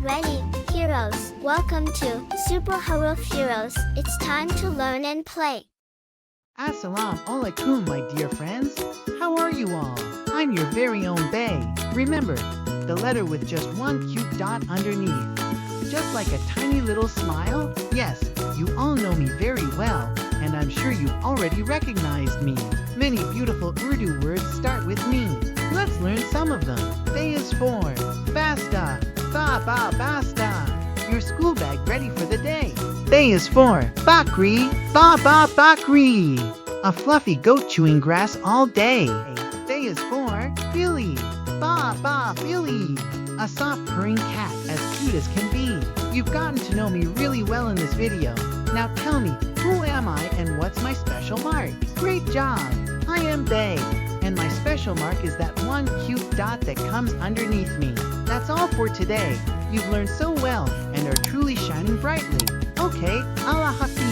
Ready, heroes. Welcome to Super Haroof Heroes. It's time to learn and play. Assalamu alaikum, my dear friends. How are you all? I'm your very own Bay. Remember, the letter with just one cute dot underneath. Just like a tiny little smile? Yes, you all know me very well, and I'm sure you already recognized me. Many beautiful Urdu words start with me. Let's learn some of them. Bay is for basta, basta. Your school bag ready for the day. Bay is for Bakri, Bakri. A fluffy goat chewing grass all day. Bay is for Billi, Billi. A soft purring cat as cute as can be. You've gotten to know me really well in this video. Now tell me, who am I and what's my special mark? Great job! I am Bay, and my special mark is that one cute dot that comes underneath me. That's all for today. You've learned so well and are truly shining brightly. Okay, Allah Hafiz.